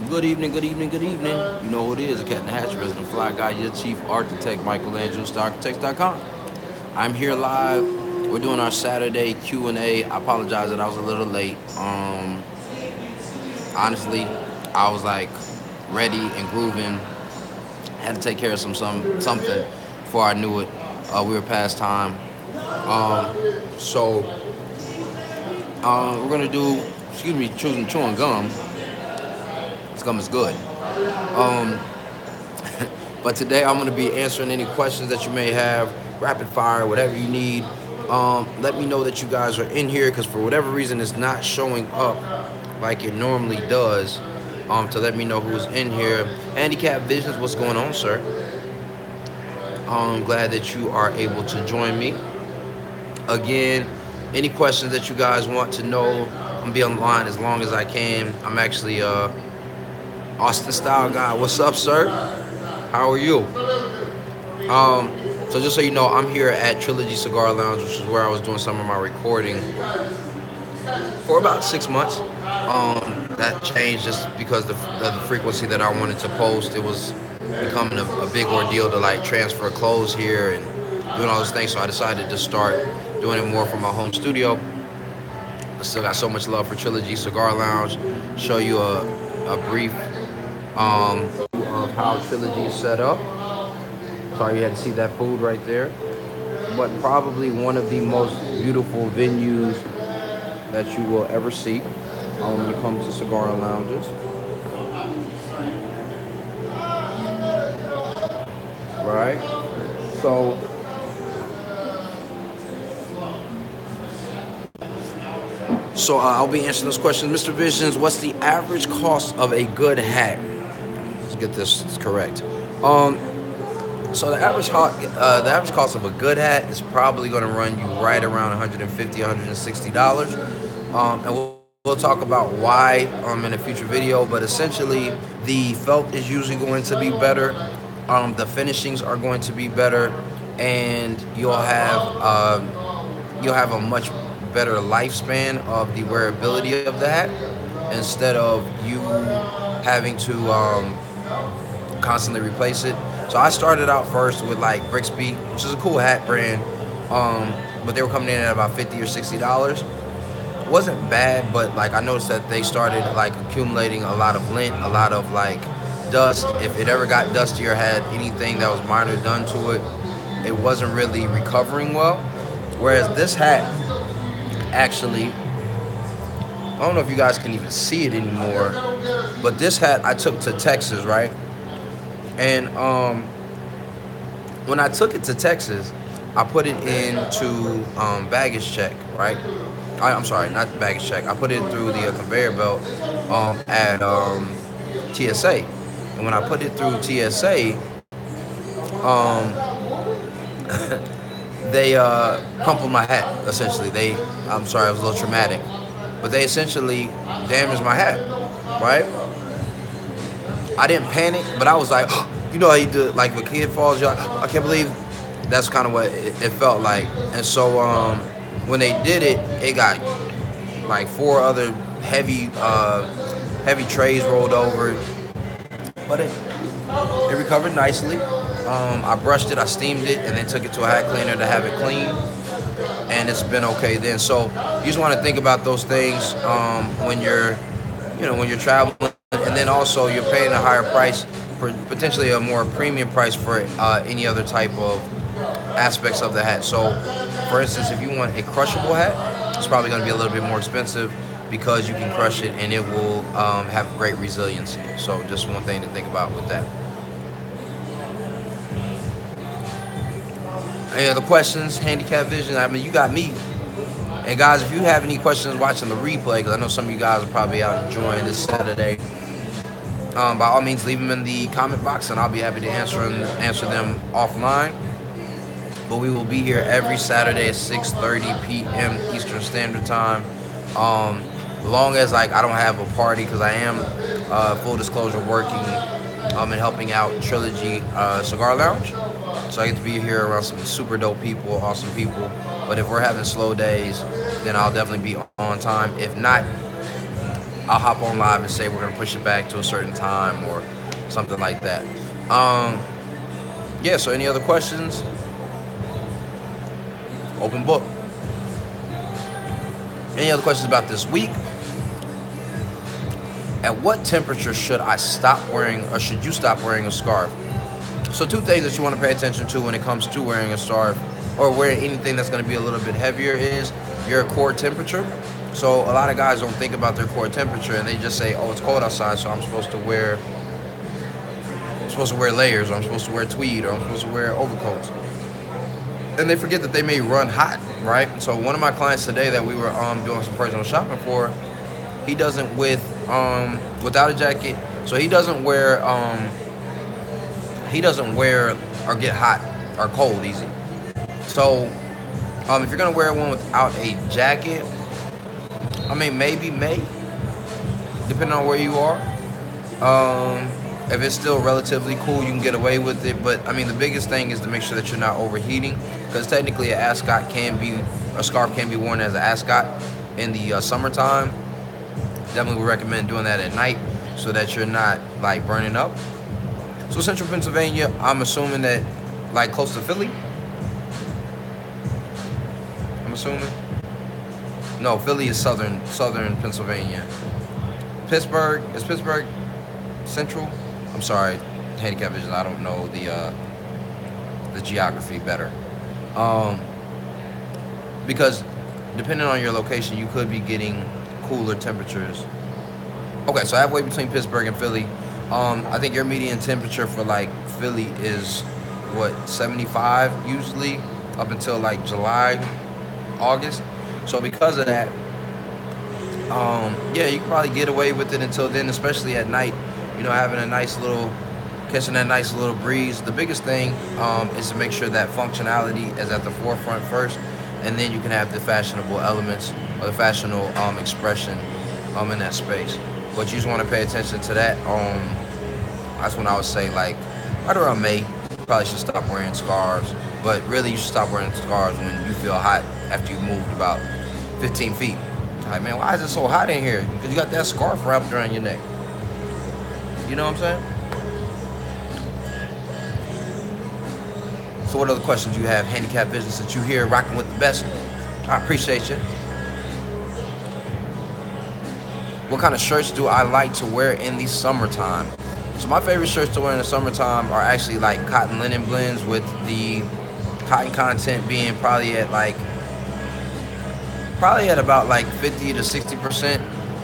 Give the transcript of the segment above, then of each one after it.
Good evening, good evening, good evening. You know who it is, the Cat in the Hatch, Resident Fly Guy, your chief architect, Michelangelo, StarArchitects.com. I'm here live. We're doing our Saturday Q&A. I apologize that I was a little late. Honestly, I was like ready and grooving. Had to take care of something before I knew it. We were past time. Um, so we're gonna do, excuse me, chewing gum. This gum is good. Um, But today I'm going to be answering any questions that you may have, rapid fire, whatever you need. Let me know that you guys are in here because for whatever reason it's not showing up like it normally does. To let me know who's in here. Handicap Visions, what's going on, sir? I'm glad that you are able to join me. Again, any questions that you guys want to know, I'm gonna be online as long as I can. I'm actually Austin Style Guy. What's up, sir? How are you? Um, so just so you know, I'm here at Trilogy Cigar Lounge, which is where I was doing some of my recording for about 6 months. That changed just because the frequency that I wanted to post. It was becoming a big ordeal to like transfer clothes here and doing all those things. So I decided to start doing it more from my home studio. I still got so much love for Trilogy Cigar Lounge. Show you a brief of how Trilogy is set up. Sorry you had to see that food right there. But probably one of the most beautiful venues that you will ever see when it comes to cigar lounges. Right? So, I'll be answering those questions. Mr. Visions, what's the average cost of a good hat? Let's get this correct. Um, So the average cost of a good hat is probably going to run you right around 150, $160. And we'll talk about why in a future video. But essentially, the felt is usually going to be better. The finishings are going to be better, and you'll have a much better lifespan of the wearability of the hat instead of you having to constantly replace it. So I started out first with like Brixby, which is a cool hat brand, but they were coming in at about $50 or $60. It wasn't bad, but like I noticed that they started like accumulating a lot of lint, a lot of like dust. If it ever got dusty or had anything that was minor done to it, it wasn't really recovering well. Whereas this hat, actually, I don't know if you guys can even see it anymore, but this hat I took to Texas, right? And when I took it to Texas, I put it into baggage check, right? I'm sorry, not baggage check. I put it through the conveyor belt at TSA. And when I put it through TSA, um, they crumpled my hat, essentially. I'm sorry, it was a little traumatic. But they essentially damaged my hat, right? I didn't panic, but I was like, you know how you do it, like if a kid falls, you're like, I can't believe. That's kind of what it felt like. And so when they did it, it got like four other heavy heavy trays rolled over, but it recovered nicely. I brushed it, I steamed it, and then took it to a hat cleaner to have it clean, and it's been okay then. So you just want to think about those things when you're traveling, and then also you're paying a higher price for potentially a more premium price for any other type of aspects of the hat. So, for instance, if you want a crushable hat, it's probably going to be a little bit more expensive because you can crush it and it will have great resiliency. So, just one thing to think about with that. Any other questions? Handicap Vision. I mean, you got me. And guys, if you have any questions watching the replay, because I know some of you guys are probably out enjoying this Saturday, by all means, leave them in the comment box, and I'll be happy to answer them offline. But we will be here every Saturday at 6:30 p.m. Eastern Standard Time. Long as like I don't have a party, because I am full disclosure working and helping out Trilogy Cigar Lounge. So I get to be here around some super dope people, awesome people. But if we're having slow days, then I'll definitely be on time. If not, I'll hop on live and say we're gonna push it back to a certain time or something like that. Um, yeah. So any other questions? Open book. Any other questions about this week? At what temperature should I stop wearing, or should you stop wearing a scarf? So two things that you want to pay attention to when it comes to wearing a scarf or wearing anything that's going to be a little bit heavier is your core temperature. So a lot of guys don't think about their core temperature and they just say, oh, it's cold outside, so I'm supposed to wear layers, or I'm supposed to wear tweed, or I'm supposed to wear overcoats. And they forget that they may run hot, right? So one of my clients today that we were doing some personal shopping for, he doesn't without a jacket, so he doesn't wear or get hot or cold easy. So if you're gonna wear one without a jacket, I mean maybe depending on where you are. If it's still relatively cool, you can get away with it. But I mean the biggest thing is to make sure that you're not overheating, because technically a scarf can be worn as an ascot in the summertime. Definitely would recommend doing that at night so that you're not like burning up. So central Pennsylvania, I'm assuming that like close to Philly. I'm assuming. No, Philly is southern Pennsylvania. Pittsburgh, is Pittsburgh central? I'm sorry, handicap vision, I don't know the geography better. Because depending on your location, you could be getting cooler temperatures. Okay, so halfway between Pittsburgh and Philly. I think your median temperature for like Philly is what, 75 usually up until like July, August. So because of that, yeah, you can probably get away with it until then, especially at night, you know, catching that nice little breeze. The biggest thing is to make sure that functionality is at the forefront first, and then you can have the fashionable elements or the fashionable expression in that space. But you just want to pay attention to that. That's when I would say, like, right around May, you probably should stop wearing scarves. But really, you should stop wearing scarves when you feel hot after you've moved about 15 feet. Like, man, why is it so hot in here? Because you got that scarf wrapped around your neck. You know what I'm saying? So what other questions you have? Handicap business that you here rocking with the best. I appreciate you. What kind of shirts do I like to wear in the summertime? So my favorite shirts to wear in the summertime are actually like cotton linen blends, with the cotton content being probably at about like 50 to 60%,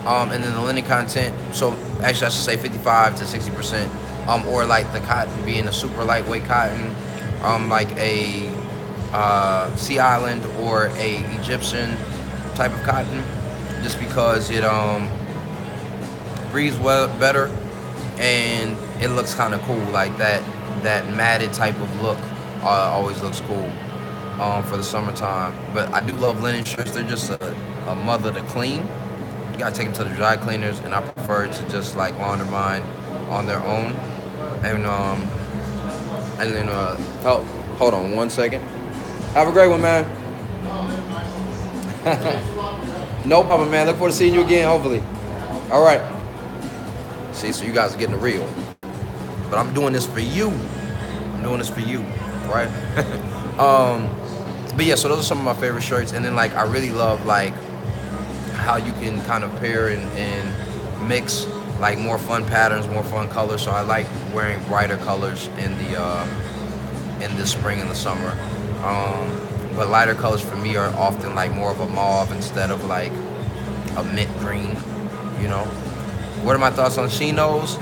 and then the linen content, so actually I should say 55 to 60%, or like the cotton being a super lightweight cotton, like a Sea Island or a Egyptian type of cotton, just because it breathes well better and it looks kind of cool. Like that matted type of look always looks cool for the summertime. But I do love linen shirts. They're just a mother to clean. You gotta take them to the dry cleaners, and I prefer to just like launder mine on their own. And then oh, hold on one second. Have a great one, man. No problem, man. Look forward to seeing you again, hopefully. All right. See, so you guys are getting the real. But I'm doing this for you. Right? But yeah, so those are some of my favorite shirts. And then like I really love like how you can kind of pair and mix like more fun patterns, more fun colors. So I like wearing brighter colors in the spring and the summer. But lighter colors for me are often like more of a mauve instead of like a mint green, you know. What are my thoughts on chinos?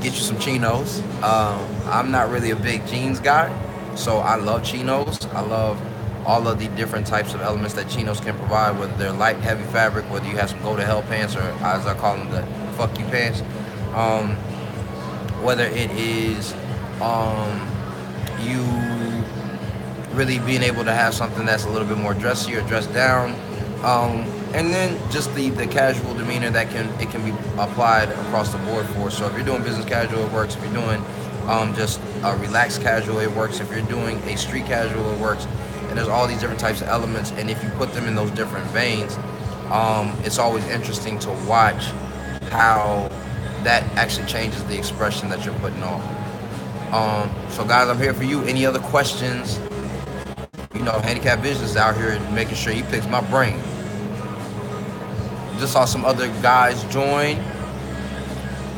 Get you some chinos. I'm not really a big jeans guy, so I love chinos. I love all of the different types of elements that chinos can provide, whether they're light, heavy fabric, whether you have some go to hell pants, or as I call them, the fuck you pants. Whether it is you really being able to have something that's a little bit more dressy or dressed down, and then just the casual demeanor that it can be applied across the board for. So if you're doing business casual, it works. If you're doing just a relaxed casual, it works. If you're doing a street casual, it works. And there's all these different types of elements, and if you put them in those different veins, it's always interesting to watch how that actually changes the expression that you're putting on. So guys, I'm here for you. Any other questions? You know, Handicap Vision is out here making sure he picks my brain. Just saw some other guys join.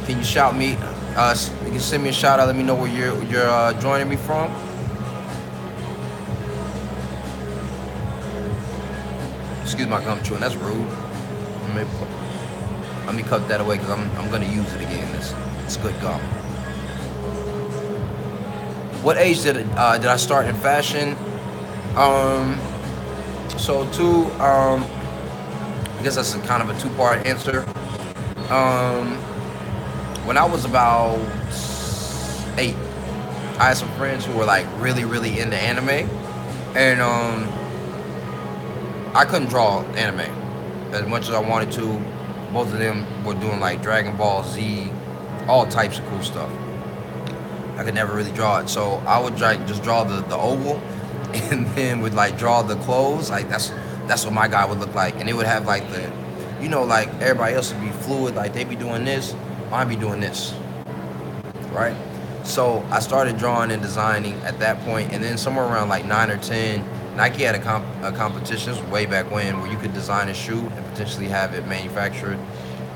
Can you shout me? You can send me a shout out. Let me know where you're joining me from. Excuse my gum chewing. That's rude. Let me cut that away because I'm gonna use it again. It's good gum. What age did I start in fashion? I guess that's a kind of a two-part answer. When I was about 8, I had some friends who were like really, really into anime, and I couldn't draw anime as much as I wanted to. Both of them were doing like Dragon Ball Z, all types of cool stuff. I could never really draw it, so I would just draw the oval, and then would like draw the clothes. Like that's what my guy would look like, and it would have like the, like everybody else would be fluid, like they be doing this, I'd be doing this, right? So I started drawing and designing at that point, and then somewhere around like 9 or 10, Nike had a competition way back when where you could design a shoe and potentially have it manufactured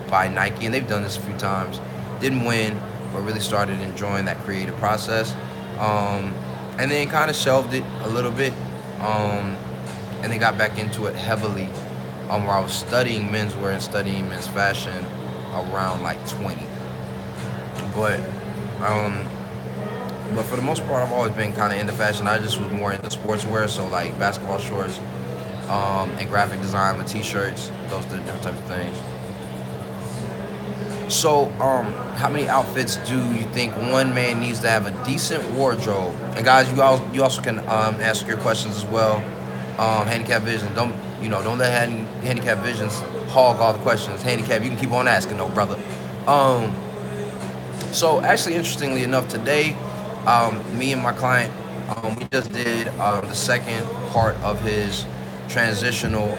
by Nike, and they've done this a few times. Didn't win, but really started enjoying that creative process, and then kind of shelved it a little bit, and then got back into it heavily, where I was studying menswear and studying men's fashion around like 20. But for the most part, I've always been kind of into fashion. I just was more into sportswear, so like basketball shorts, and graphic design with t-shirts, those different types of things. So, how many outfits do you think one man needs to have a decent wardrobe? And guys, you also can ask your questions as well. Handicap Vision, don't let Handicap Visions hog all the questions. Handicap, you can keep on asking, though, brother. So actually, interestingly enough, today, me and my client, we just did the second part of his transitional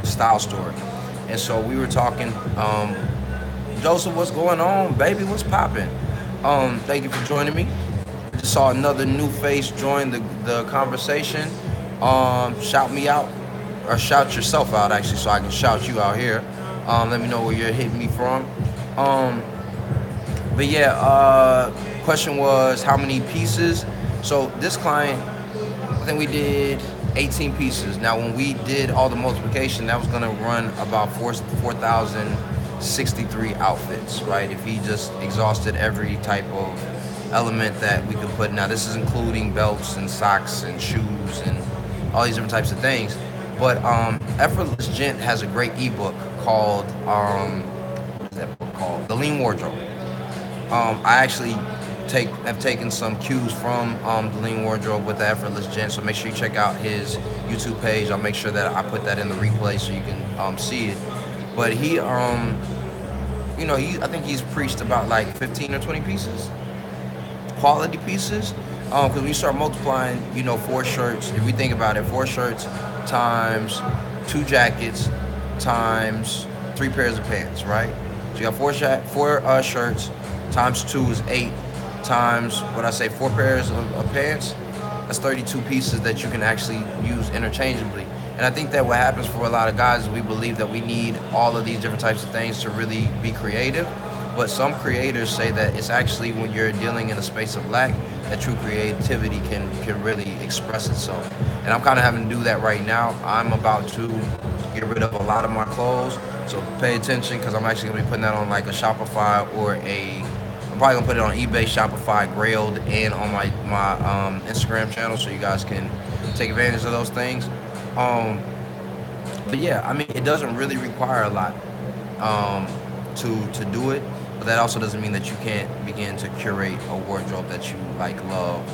style story, and so we were talking. Joseph, what's going on, baby? What's popping? Thank you for joining me. Just saw another new face join the conversation. Shout me out, or shout yourself out, actually, so I can shout you out here. Let me know where you're hitting me from. But yeah, question was how many pieces? So this client, I think we did 18 pieces. Now, when we did all the multiplication, that was gonna run about 4,063 outfits, right? If he just exhausted every type of element that we could put. Now, this is including belts and socks and shoes and all these different types of things. But Effortless Gent has a great ebook called what is that book called? The Lean Wardrobe. I actually have taken some cues from the Lean Wardrobe with the Effortless Gent, so make sure you check out his YouTube page. I'll make sure that I put that in the replay so you can see it. But he, I think he's preached about like 15 or 20 pieces, quality pieces. Because when you start multiplying, 4 shirts, if we think about it, 4 shirts times 2 jackets times 3 pairs of pants, right? So you got 4 shirts times 2 is 8 times, 4 pairs of pants. That's 32 pieces that you can actually use interchangeably. And I think that what happens for a lot of guys is we believe that we need all of these different types of things to really be creative. But some creators say that it's actually when you're dealing in a space of lack that true creativity can really express itself. And I'm kind of having to do that right now. I'm about to get rid of a lot of my clothes. So pay attention, because I'm actually going to be putting that on like a Shopify or I'm probably going to put it on eBay, Shopify, Grailed, and on my Instagram channel, so you guys can take advantage of those things. But yeah, I mean, it doesn't really require a lot to do it, but that also doesn't mean that you can't begin to curate a wardrobe that you like love,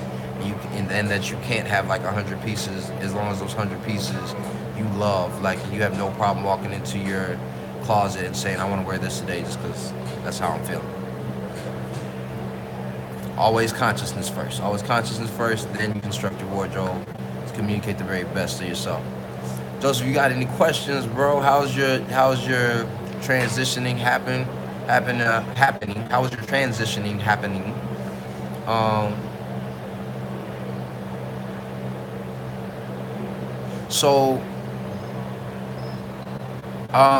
and that you can't have like 100 pieces, as long as those 100 pieces you love. Like, you have no problem walking into your closet and saying, I want to wear this today just because that's how I'm feeling. Always consciousness first. Then you construct your wardrobe to communicate the very best to yourself. Joseph, you got any questions, bro? How's your transitioning happen? happening? How is your transitioning happening? Um, so,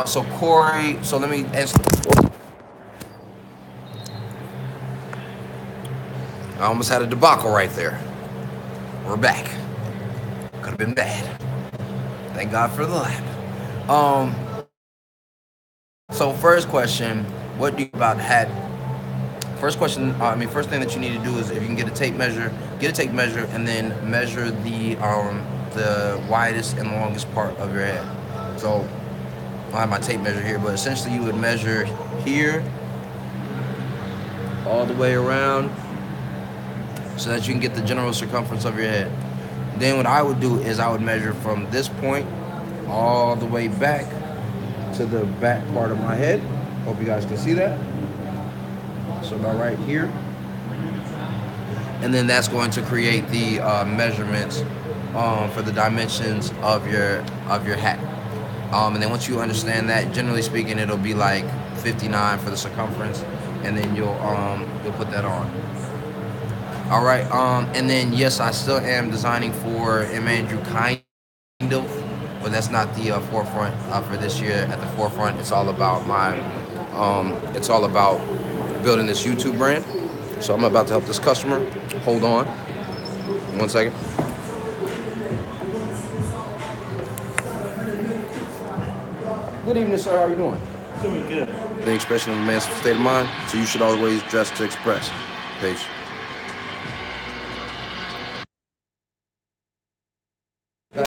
so Corey, so let me answer. I almost had a debacle right there. We're back. Could have been bad. Thank God for the lab. So first question, what do you about hat? First question, first thing that you need to do is if you can get a tape measure, get a tape measure and then measure the widest and longest part of your head. So I have my tape measure here, but essentially you would measure here all the way around so that you can get the general circumference of your head. Then what I would do is I would measure from this point all the way back to the back part of my head. Hope you guys can see that. So about right here. And then that's going to create the measurements for the dimensions of your hat. And then once you understand that, generally speaking, it'll be like 59 for the circumference, and then you'll put that on. All right. And then yes, I still am designing for M. Andrew kind of, but that's not the forefront for this year. At the forefront, it's all about it's all about building this YouTube brand. So I'm about to help this customer. Hold on, 1 second. Good evening, sir. How are you doing? Doing good. The expression of a man's state of mind. So you should always dress to express. Peace.